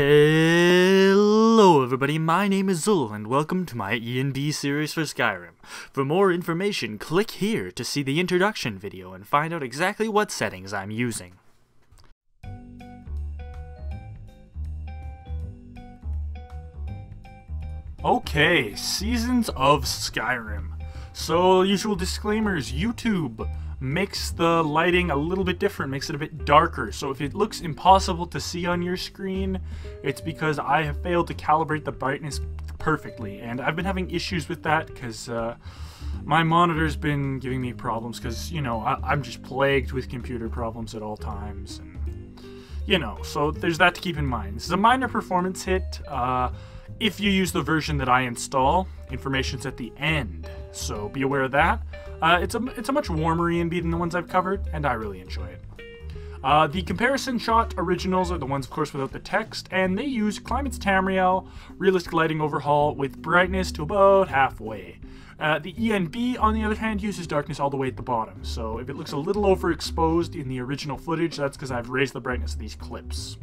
Hello everybody, my name is Zul and welcome to my ENB series for Skyrim. For more information, click here to see the introduction video and find out exactly what settings I'm using. Okay, Seasons of Skyrim. So, usual disclaimers, YouTube makes the lighting a little bit different, makes it a bit darker. So if it looks impossible to see on your screen, it's because I have failed to calibrate the brightness perfectly. And I've been having issues with that because my monitor's been giving me problems because, you know, I'm just plagued with computer problems at all times. And, you know, so there's that to keep in mind. This is a minor performance hit. If you use the version that I install, information's at the end, so be aware of that. It's a much warmer ENB than the ones I've covered, and I really enjoy it. The comparison shot originals are the ones, of course, without the text, and they use Climate's Tamriel Realistic Lighting Overhaul with brightness to about halfway. The ENB, on the other hand, uses darkness all the way at the bottom, so if it looks a little overexposed in the original footage, that's because I've raised the brightness of these clips.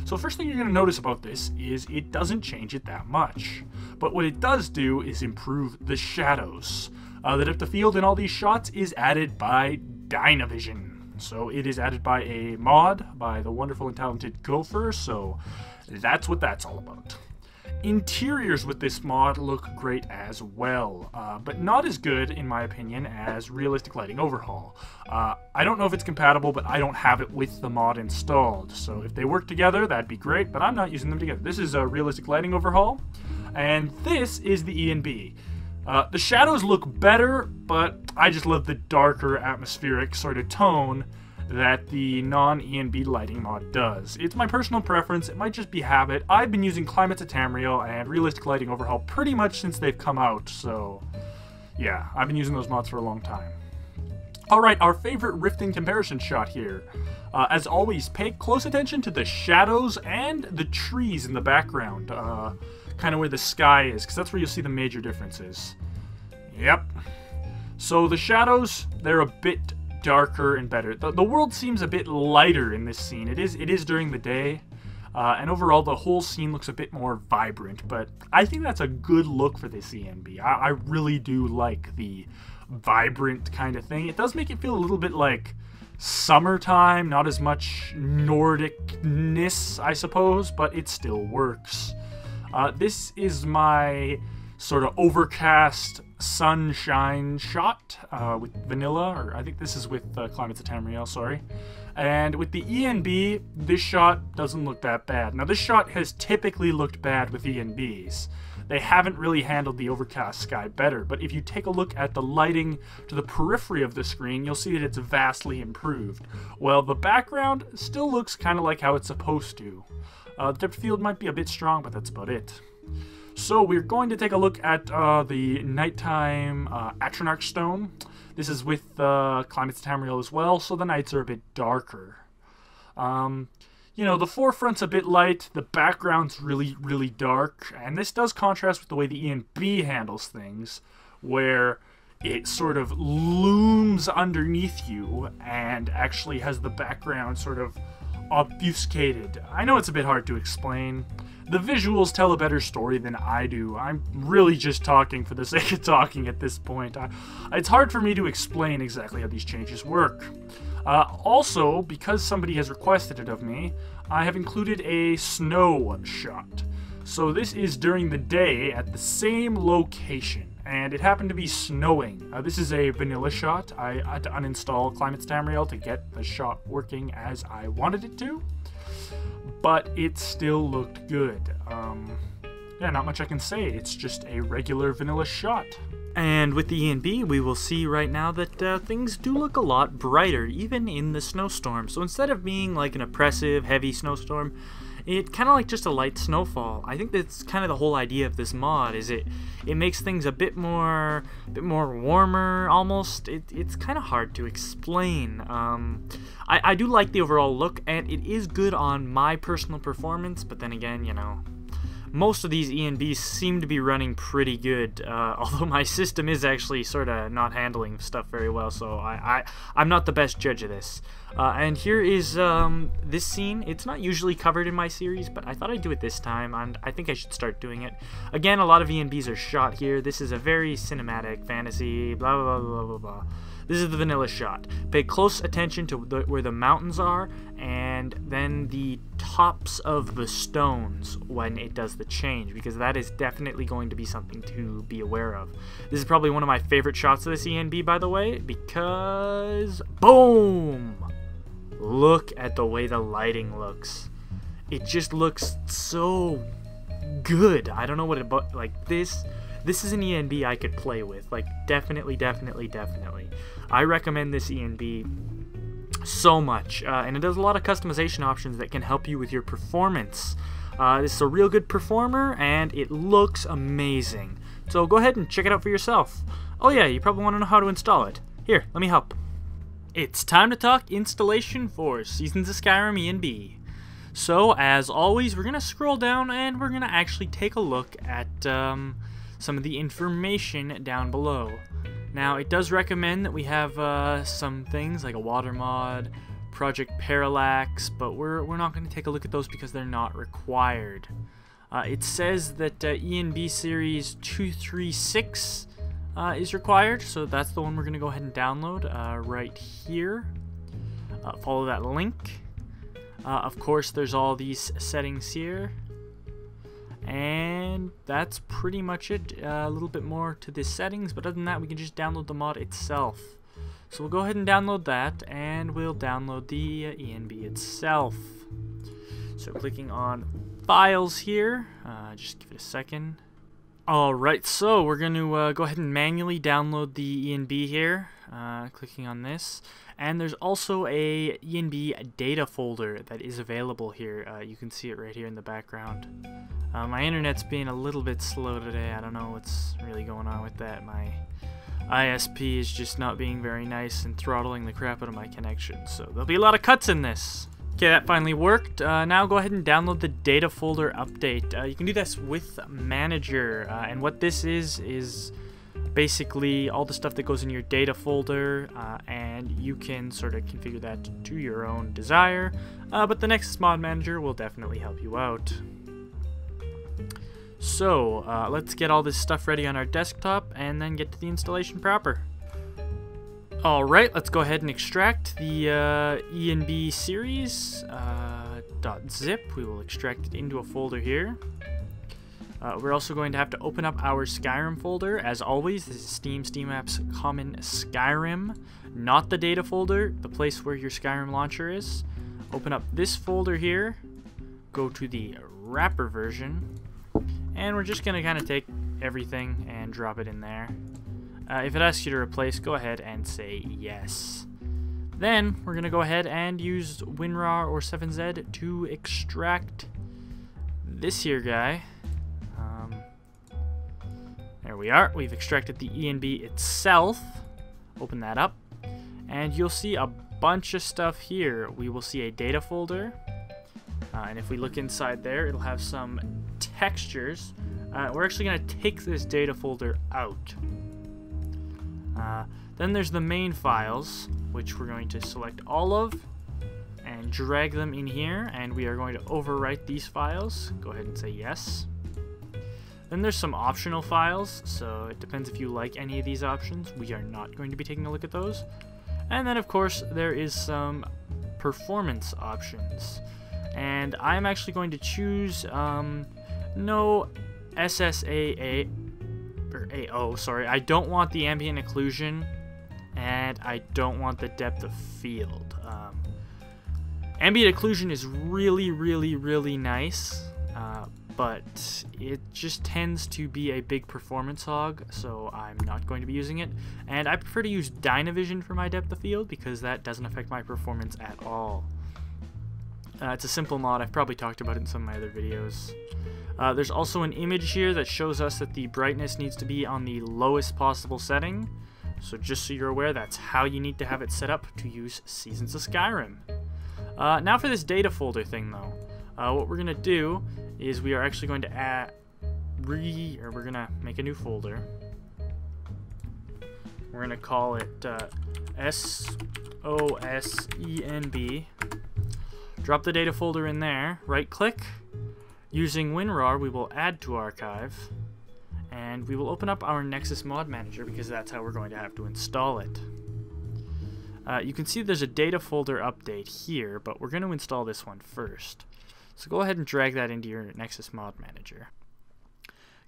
So first thing you're going to notice about this is it doesn't change it that much. But what it does do is improve the shadows. The depth of field in all these shots is added by Dynavision. So it is added by a mod by the wonderful and talented Gopher, so that's what that's all about. Interiors with this mod look great as well, but not as good, in my opinion, as Realistic Lighting Overhaul. I don't know if it's compatible, but I don't have it with the mod installed, so if they work together, that'd be great, but I'm not using them together. This is a Realistic Lighting Overhaul, and this is the ENB. The shadows look better, but I just love the darker, atmospheric sort of tone that the non-ENB lighting mod does. It's my personal preference, it might just be habit. I've been using Climate's Tamriel and Realistic Lighting Overhaul pretty much since they've come out, so yeah, I've been using those mods for a long time. Alright, our favorite rifting comparison shot here. As always, pay close attention to the shadows and the trees in the background, kind of where the sky is, because that's where you'll see the major differences. Yep. So the shadows, they're a bit darker and better. The world seems a bit lighter in this scene. It is during the day, and overall the whole scene looks a bit more vibrant, but I think that's a good look for this ENB. I really do like the vibrant kind of thing. It does make it feel a little bit like summertime, not as much Nordicness, I suppose, but it still works. This is my sort of overcast sunshine shot with vanilla, or I think this is with Climate's Tamriel, sorry. And with the ENB, this shot doesn't look that bad. Now this shot has typically looked bad with ENBs. They haven't really handled the overcast sky better, but if you take a look at the lighting to the periphery of the screen, you'll see that it's vastly improved. Well, the background still looks kind of like how it's supposed to. The depth of field might be a bit strong, but that's about it. So we're going to take a look at the nighttime Atronach stone. This is with Climate's Tamriel as well, so the nights are a bit darker. You know, the forefront's a bit light, the background's really, really dark, and this does contrast with the way the ENB handles things, where it sort of looms underneath you and actually has the background sort of obfuscated. I know it's a bit hard to explain. The visuals tell a better story than I do. I'm really just talking for the sake of talking at this point. It's hard for me to explain exactly how these changes work. Also, because somebody has requested it of me, I have included a snow shot. So this is during the day at the same location, and it happened to be snowing. This is a vanilla shot. I had to uninstall Climate's Tamriel to get the shot working as I wanted it to, but it still looked good. Yeah, not much I can say. It's just a regular vanilla shot. And with the ENB, we will see right now that things do look a lot brighter, even in the snowstorm. So instead of being like an oppressive, heavy snowstorm, it kind of like just a light snowfall. I think that's kind of the whole idea of this mod, is it makes things a bit more warmer, almost. It's kind of hard to explain. I do like the overall look, and it is good on my personal performance, but then again, you know, most of these ENBs seem to be running pretty good, although my system is actually sort of not handling stuff very well, so I'm not the best judge of this. And here is this scene. It's not usually covered in my series, but I thought I'd do it this time, and I think I should start doing it. Again, a lot of ENBs are shot here. This is a very cinematic fantasy, blah, blah, blah, blah, blah, blah. This is the vanilla shot. Pay close attention to where the mountains are, and then the tops of the stones when it does the change, because that is definitely going to be something to be aware of. This is probably one of my favorite shots of this ENB, by the way, because boom! Look at the way the lighting looks. It just looks so good. I don't know what it, but like this is an ENB I could play with. Like, definitely. I recommend this ENB so much, and it does a lot of customization options that can help you with your performance. This is a real good performer, and it looks amazing. So go ahead and check it out for yourself. Oh yeah, you probably want to know how to install it. Here, let me help. It's time to talk installation for Seasons of Skyrim ENB. So, as always, we're going to scroll down, and we're going to actually take a look at some of the information down below. Now, it does recommend that we have some things like a water mod, Project Parallax, but we're not going to take a look at those because they're not required. It says that ENB Series 236 is required, so that's the one we're going to go ahead and download right here. Follow that link. Of course, there's all these settings here. And that's pretty much it. A little bit more to the settings, but other than that, we can just download the mod itself. So we'll go ahead and download that, and we'll download the ENB itself. So clicking on Files here, just give it a second. Alright, so we're going to go ahead and manually download the ENB here, clicking on this. And there's also a ENB data folder that is available here. You can see it right here in the background. My internet's being a little bit slow today. I don't know what's really going on with that. My ISP is just not being very nice and throttling the crap out of my connection. So there'll be a lot of cuts in this. Okay, that finally worked. Now go ahead and download the data folder update. You can do this with Manager. And what this is basically all the stuff that goes in your data folder, and you can sort of configure that to your own desire, but the Nexus Mod Manager will definitely help you out. So let's get all this stuff ready on our desktop and then get to the installation proper. Alright, let's go ahead and extract the ENB series .zip. We will extract it into a folder here. We're also going to have to open up our Skyrim folder. As always, this is Steam Apps Common Skyrim, not the data folder, the place where your Skyrim launcher is. Open up this folder here, go to the wrapper version, and we're just going to kind of take everything and drop it in there. If it asks you to replace, go ahead and say yes. Then we're going to go ahead and use WinRAR or 7Z to extract this here guy. There we are. We've extracted the ENB itself. Open that up, and you'll see a bunch of stuff here. We will see a data folder, and if we look inside there, it'll have some textures. We're actually going to take this data folder out. Then there's the main files, which we're going to select all of and drag them in here, and we are going to overwrite these files. Go ahead and say yes. Then there's some optional files, so it depends if you like any of these options. We are not going to be taking a look at those. And then, of course, there is some performance options. And I'm actually going to choose no SSAA, or AO, sorry. I don't want the ambient occlusion, and I don't want the depth of field. Ambient occlusion is really nice. But it just tends to be a big performance hog, so I'm not going to be using it. And I prefer to use Dynavision for my depth of field because that doesn't affect my performance at all. It's a simple mod. I've probably talked about it in some of my other videos. There's also an image here that shows us that the brightness needs to be on the lowest possible setting. So just so you're aware, that's how you need to have it set up to use Seasons of Skyrim. Now for this data folder thing, though. What we're going to do is we are actually going to we're gonna make a new folder. We're gonna call it SOSENB. Drop the data folder in there. Right click. Using WinRAR, we will add to archive, and we will open up our Nexus Mod Manager because that's how we're going to have to install it. You can see there's a data folder update here, but we're going to install this one first. So go ahead and drag that into your Nexus Mod Manager.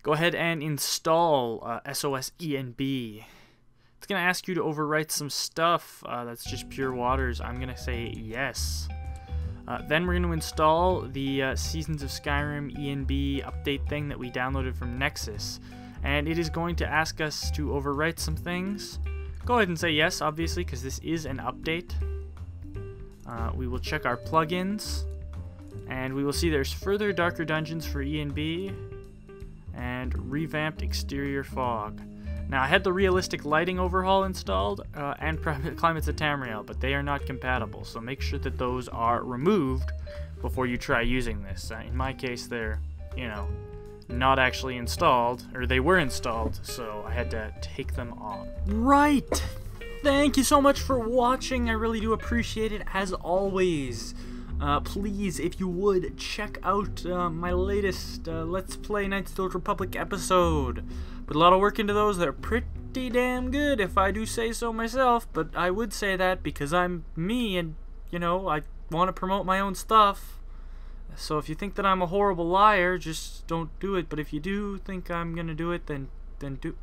Go ahead and install SOSENB. It's going to ask you to overwrite some stuff. That's just pure waters. I'm going to say yes. Then we're going to install the Seasons of Skyrim ENB update thing that we downloaded from Nexus. And it is going to ask us to overwrite some things. Go ahead and say yes, obviously, because this is an update. We will check our plugins. And we will see there's further darker dungeons for ENB. And revamped exterior fog. Now, I had the realistic lighting overhaul installed and private climates of Tamriel, but they are not compatible, so make sure that those are removed before you try using this. In my case, they're, you know, not actually installed, or they were installed, so I had to take them off. Right! Thank you so much for watching. I really do appreciate it, as always. Please, if you would, check out my latest Let's Play Knights of the Old Republic episode. Put a lot of work into those. They're pretty damn good, if I do say so myself, but I would say that because I'm me and, you know, I want to promote my own stuff. So if you think that I'm a horrible liar, just don't do it. But if you do think I'm gonna do it, then do.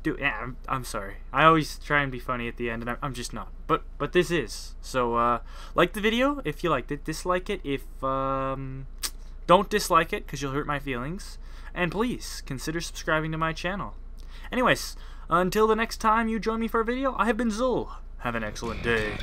Yeah, I'm sorry. I always try and be funny at the end, and I'm just not. But this is. So like the video if you liked it. Dislike it if don't dislike it because you'll hurt my feelings. And please consider subscribing to my channel. Anyways, until the next time you join me for a video, I have been Zul. Have an excellent day.